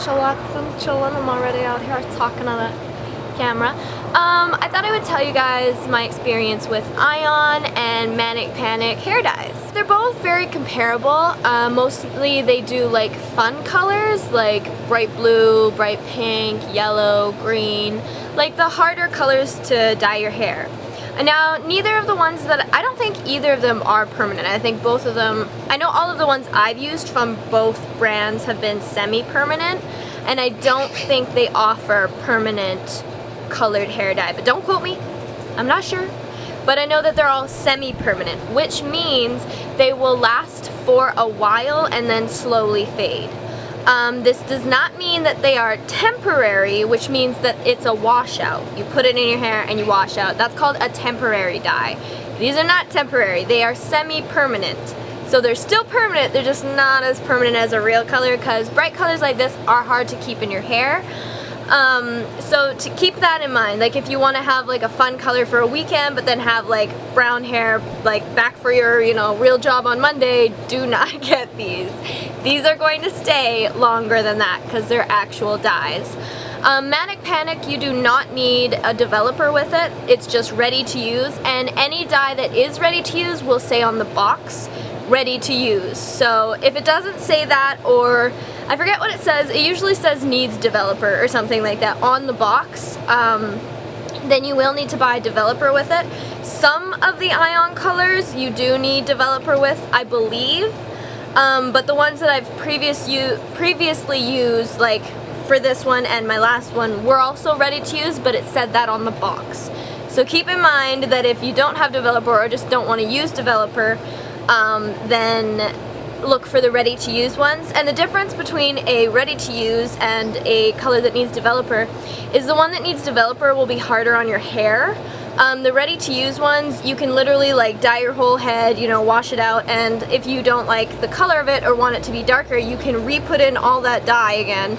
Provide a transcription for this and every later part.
chillaxing, chilling. I'm already out here talking on the camera. I thought I would tell you guys my experience with Ion and Manic Panic hair dyes. They're both very comparable. Mostly they do like fun colors like bright blue, bright pink, yellow, green, like the harder colors to dye your hair. And now, neither of the ones that, I don't think either of them are permanent. I think both of them, I know all of the ones I've used from both brands have been semi-permanent, and I don't think they offer permanent colored hair dye. But don't quote me, I'm not sure. But I know that they're all semi-permanent, which means they will last for a while and then slowly fade. This does not mean that they are temporary, which means that it's a washout. You put it in your hair and you wash out. That's called a temporary dye. These are not temporary, they are semi-permanent. So they're still permanent, they're just not as permanent as a real color, because bright colors like this are hard to keep in your hair. So to keep that in mind, like if you want to have like a fun color for a weekend but then have like brown hair like back for your, you know, real job on Monday, do not get these. These are going to stay longer than that because they're actual dyes. Manic Panic, you do not need a developer with it. It's just ready to use, and any dye that is ready to use will say on the box, ready to use. So if it doesn't say that, or I forget what it says, it usually says needs developer or something like that on the box, then you will need to buy a developer with it. Some of the Ion colors you do need developer with, I believe, but the ones that I've previously used, like for this one and my last one, were also ready to use, but it said that on the box. So keep in mind that if you don't have developer or just don't want to use developer, then look for the ready-to-use ones. And the difference between a ready-to-use and a color that needs developer is the one that needs developer will be harder on your hair. The ready-to-use ones, you can literally like dye your whole head, you know, wash it out, and if you don't like the color of it or want it to be darker, you can re-put in all that dye again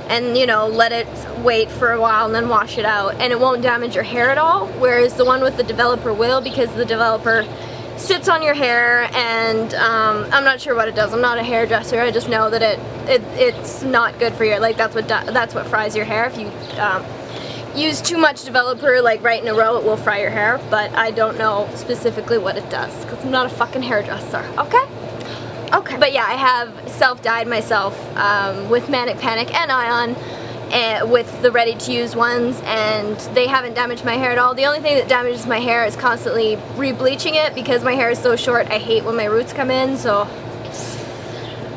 and, you know, let it wait for a while and then wash it out, and it won't damage your hair at all, whereas the one with the developer will, because the developer sits on your hair, and I'm not sure what it does. I'm not a hairdresser. I just know that it's not good for your, like that's what fries your hair. If you use too much developer like right in a row, it will fry your hair, but I don't know specifically what it does because I'm not a fucking hairdresser. Okay, but yeah, I have self-dyed myself with Manic Panic and Ion, with the ready-to-use ones, and they haven't damaged my hair at all. The only thing that damages my hair is constantly re-bleaching it, because my hair is so short. I hate when my roots come in, so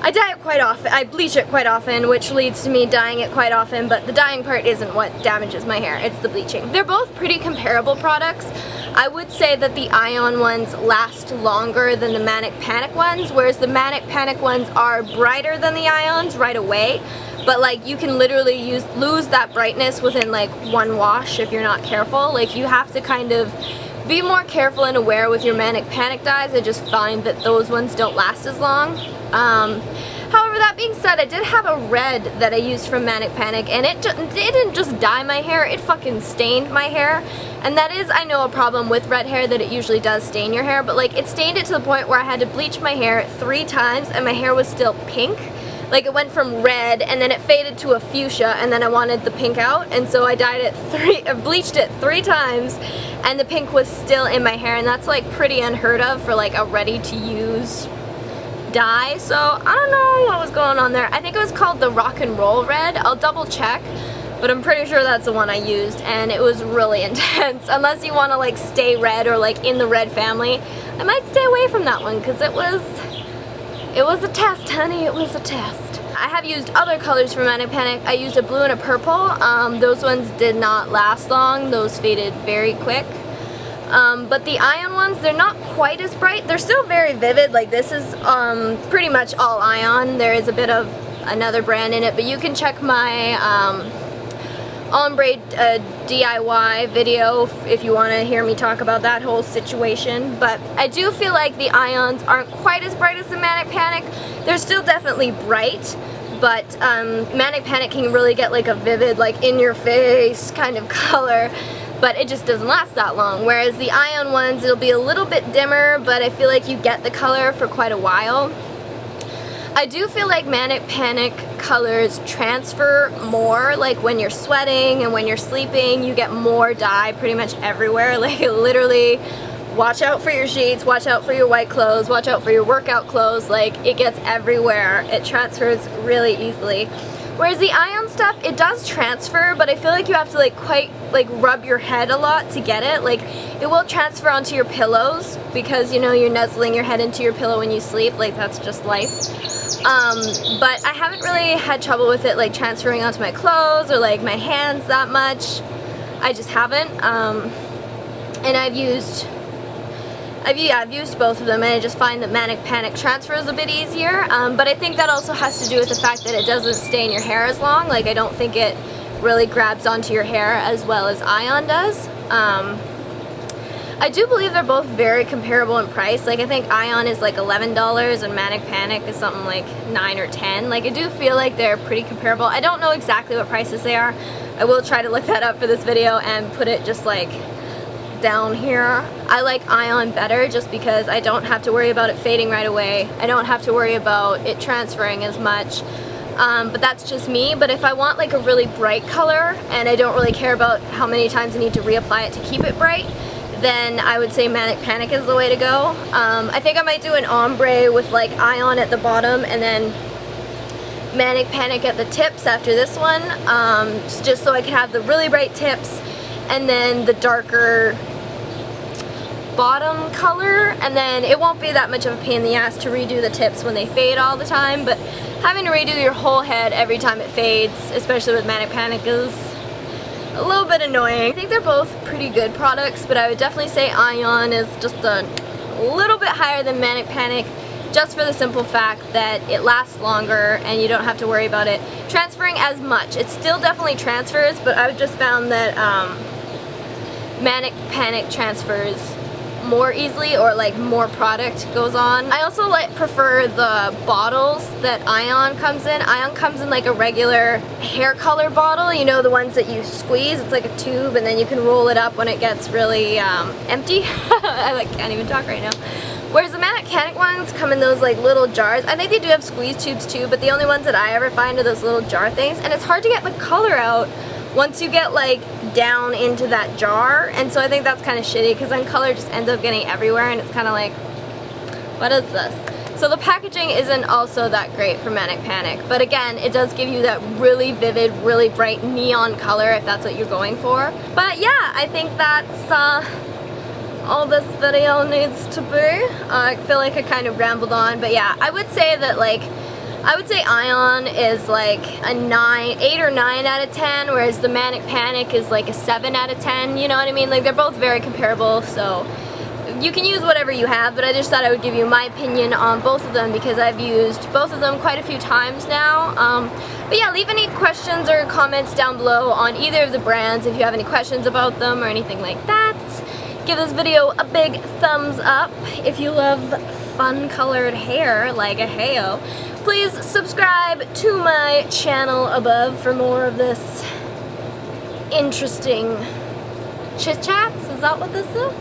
I dye it quite often. I bleach it quite often, which leads to me dyeing it quite often, but the dyeing part isn't what damages my hair, it's the bleaching. They're both pretty comparable products. I would say that the Ion ones last longer than the Manic Panic ones, whereas the Manic Panic ones are brighter than the Ions right away. But like you can literally lose that brightness within like one wash if you're not careful. Like you have to kind of be more careful and aware with your Manic Panic dyes. I just find that those ones don't last as long. However, that being said, I did have a red that I used from Manic Panic, and it didn't just dye my hair, it fucking stained my hair. And that is, I know, a problem with red hair, that it usually does stain your hair, but like it stained it to the point where I had to bleach my hair 3 times and my hair was still pink. Like it went from red and then it faded to a fuchsia, and then I wanted the pink out, and so I bleached it 3 times, and the pink was still in my hair, and that's like pretty unheard of for like a ready-to-use dye. So I don't know what was going on there. I think it was called the Rock and Roll Red. I'll double check, but I'm pretty sure that's the one I used, and it was really intense. Unless you want to like stay red or like in the red family, I might stay away from that one, because it was a test, honey. It was a test. I have used other colors from Manic Panic. I used a blue and a purple. Those ones did not last long. Those faded very quick. But the Ion ones, they're not quite as bright. They're still very vivid. Like this is pretty much all Ion. There is a bit of another brand in it, but you can check my ombre DIY video if you want to hear me talk about that whole situation. But I do feel like the Ions aren't quite as bright as the Manic Panic. They're still definitely bright, but Manic Panic can really get like a vivid, like in your face kind of color, but it just doesn't last that long. Whereas the Ion ones, it'll be a little bit dimmer, but I feel like you get the color for quite a while. I do feel like Manic Panic colors transfer more, like when you're sweating and when you're sleeping, you get more dye pretty much everywhere. Like literally, watch out for your sheets, watch out for your white clothes, watch out for your workout clothes, like it gets everywhere. It transfers really easily. Whereas the Ion stuff, it does transfer, but I feel like you have to like quite like rub your head a lot to get it. Like it will transfer onto your pillows because, you know, you're nuzzling your head into your pillow when you sleep, like that's just life. But I haven't really had trouble with it like transferring onto my clothes or like my hands that much. I just haven't. And I've used both of them, and I just find that Manic Panic transfers a bit easier, but I think that also has to do with the fact that it doesn't stay in your hair as long. Like I don't think it really grabs onto your hair as well as Ion does. I do believe they're both very comparable in price. Like I think Ion is like $11 and Manic Panic is something like $9 or $10. Like I do feel like they're pretty comparable. I don't know exactly what prices they are. I will try to look that up for this video and put it just like down here. I like Ion better just because I don't have to worry about it fading right away. I don't have to worry about it transferring as much. But that's just me. But if I want like a really bright color and I don't really care about how many times I need to reapply it to keep it bright, then I would say Manic Panic is the way to go. I think I might do an ombre with like Ion at the bottom and then Manic Panic at the tips after this one, just so I can have the really bright tips and then the darker bottom color, and then it won't be that much of a pain in the ass to redo the tips when they fade all the time, but having to redo your whole head every time it fades, especially with Manic Panic, is a little bit annoying. I think they're both pretty good products, but I would definitely say Ion is just a little bit higher than Manic Panic, just for the simple fact that it lasts longer and you don't have to worry about it transferring as much. It still definitely transfers, but I've just found that Manic Panic transfers more easily, or like more product goes on. I also prefer the bottles that Ion comes in. Ion comes in like a regular hair color bottle, you know, the ones that you squeeze. It's like a tube and then you can roll it up when it gets really empty. I like can't even talk right now. Whereas the Manic Panic ones come in those like little jars. I think they do have squeeze tubes too, but the only ones that I ever find are those little jar things, and it's hard to get the color out once you get like down into that jar, and so I think that's kind of shitty because then color just ends up getting everywhere and it's kind of like, what is this? So the packaging isn't also that great for Manic Panic, but again, it does give you that really vivid, really bright neon color if that's what you're going for. But yeah, I think that's all this video needs to be. I feel like I kind of rambled on, but yeah, I would say that like, Ion is like a 8 or 9 out of 10, whereas the Manic Panic is like a 7 out of 10, you know what I mean? Like they're both very comparable, so you can use whatever you have, but I just thought I would give you my opinion on both of them because I've used both of them quite a few times now. But yeah, leave any questions or comments down below on either of the brands if you have any questions about them or anything like that. Give this video a big thumbs up if you love fun colored hair like a Heyo. Please subscribe to my channel above for more of this interesting chit-chats. Is that what this is?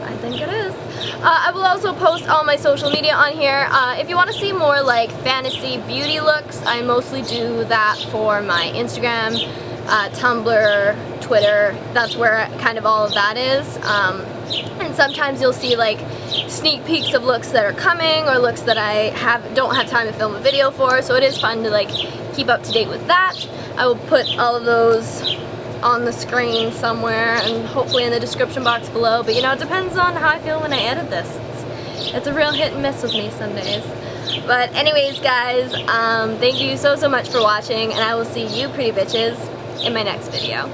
I think it is. I will also post all my social media on here. If you want to see more like fantasy beauty looks, I mostly do that for my Instagram, Tumblr, Twitter. That's where kind of all of that is. And sometimes you'll see like sneak peeks of looks that are coming or looks that I don't have time to film a video for, so it is fun to like keep up to date with that. I will put all of those on the screen somewhere and hopefully in the description box below, but you know, it depends on how I feel when I edit this. It's a real hit and miss with me some days. But anyways guys, thank you so much for watching, and I will see you pretty bitches in my next video.